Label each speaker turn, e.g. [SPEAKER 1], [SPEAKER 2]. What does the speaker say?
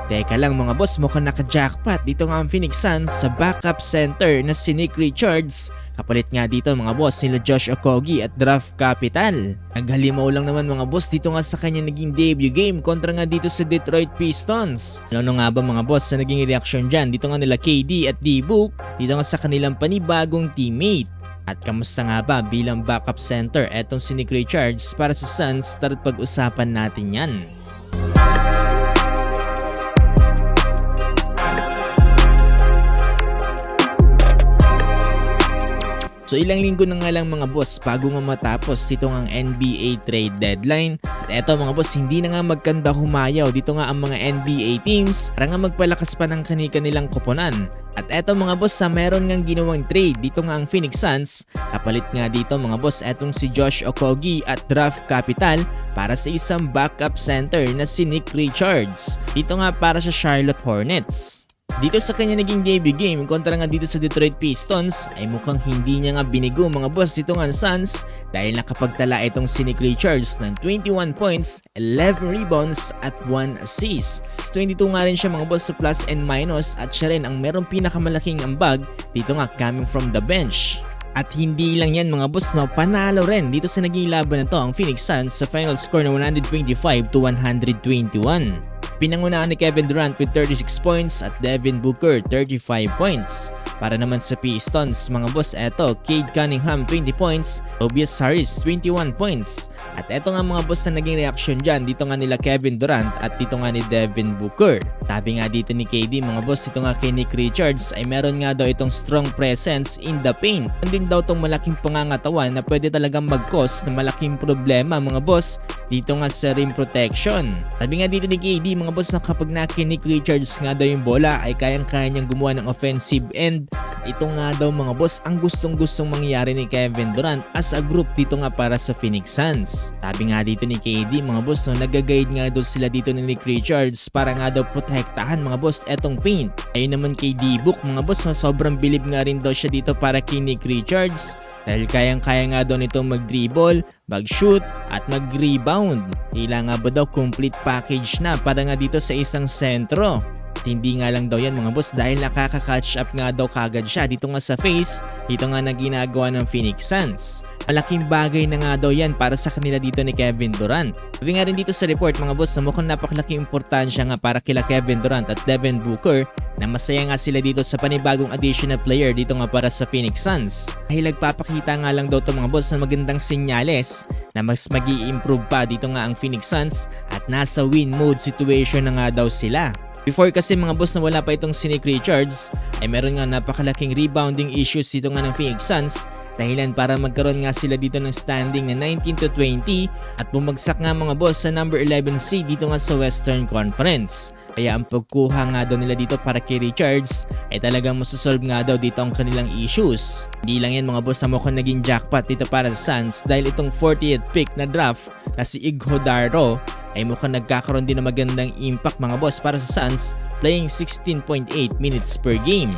[SPEAKER 1] Teka lang mga boss, mukhang naka-jackpot dito nga ang Phoenix Suns sa backup center na si Nick Richards. Kapalit nga dito mga boss nila Josh Okogie at draft capital. Naghalimaw lang naman mga boss dito nga sa kanya naging debut game kontra nga dito sa Detroit Pistons. Ano nga ba mga boss sa naging reaction dyan dito nga nila KD at D-Book dito nga sa kanilang panibagong teammate? At kamusta nga ba bilang backup center etong si Nick Richards para sa Suns? Tara't pag-usapan natin yan. So ilang linggo na nga lang mga boss bago nga matapos itong ang NBA trade deadline. At eto mga boss, hindi na nga magkanda humayaw dito nga ang mga NBA teams para nga magpalakas pa ng kanilang koponan. At eto mga boss, meron ngang ginawang trade dito nga ang Phoenix Suns. Kapalit nga dito mga boss etong si Josh Okogie at draft capital para sa isang backup center na si Nick Richards. Dito nga para sa Charlotte Hornets. Dito sa kanya naging debut game kontra nga dito sa Detroit Pistons ay mukhang hindi niya nga binigo mga boss dito nga ang Suns dahil nakapagtala itong si Nick Richards ng 21 points, 11 rebounds at 1 assist. 22 nga rin siya mga boss sa plus and minus at siya rin ang merong pinakamalaking ambag dito nga coming from the bench. At hindi lang yan mga boss, no, panalo rin dito sa naging laban na to ang Phoenix Suns sa final score na 125-121. Pinangunahan ni Kevin Durant with 36 points at Devin Booker 35 points. Para naman sa Pistons mga boss, eto Cade Cunningham 20 points, Tobias Harris 21 points. At eto nga mga boss na naging reaction dyan dito nga nila Kevin Durant at dito nga ni Devin Booker. Sabi nga dito ni KD mga boss, dito nga kay Nick Richards ay meron nga daw itong strong presence in the paint. Andin daw itong malaking pangangatawan na pwede talagang mag-cause na malaking problema mga boss dito nga sa rim protection. Sabi nga dito ni KD mga boss na kapag Nick Richards nga daw yung bola ay kayang-kaya niyang gumawa ng offensive end. Ito nga daw mga boss ang gustong-gustong mangyari ni Kevin Durant as a group dito nga para sa Phoenix Suns. Sabi nga dito ni KD mga boss, no, nag-guide nga daw sila dito ni Nick Richards para nga daw protektahan mga boss etong paint. Ayun naman kay D-Book mga boss, no, sobrang bilib nga rin daw siya dito para kay Nick Richards dahil kayang-kaya nga daw nito mag-dribble, mag-shoot at mag-rebound. Tila nga ba daw complete package na para nga dito sa isang sentro. At hindi nga lang daw yan mga boss dahil nakaka-catch up nga daw kagad siya dito nga sa face dito nga na ginagawa ng Phoenix Suns. Malaking bagay na nga daw yan para sa kanila dito ni Kevin Durant. Sabi nga rin dito sa report mga boss na mukhang napakalaking importansya nga para kila Kevin Durant at Devin Booker na masaya nga sila dito sa panibagong additional player dito nga para sa Phoenix Suns. Dahil nagpapakita nga lang daw to mga boss na magandang senyales na mas mag-i-improve pa dito nga ang Phoenix Suns at nasa win mode situation na nga daw sila. Before kasi mga boss na wala pa itong si Nick Richards ay meron nga napakalaking rebounding issues dito nga ng Phoenix Suns dahilan para magkaroon nga sila dito ng standing na 19-20 at bumagsak nga mga boss sa number 11 seed dito nga sa Western Conference. Kaya ang pagkuha nga daw nila dito para kay Richards ay talagang masosolve nga daw dito ang kanilang issues. Hindi lang yan mga boss na mukhang naging jackpot dito para sa Suns dahil itong 40th pick na draft na si Iguodaro ay mukhang nagkakaroon din ng magandang impact mga boss para sa Suns playing 16.8 minutes per game.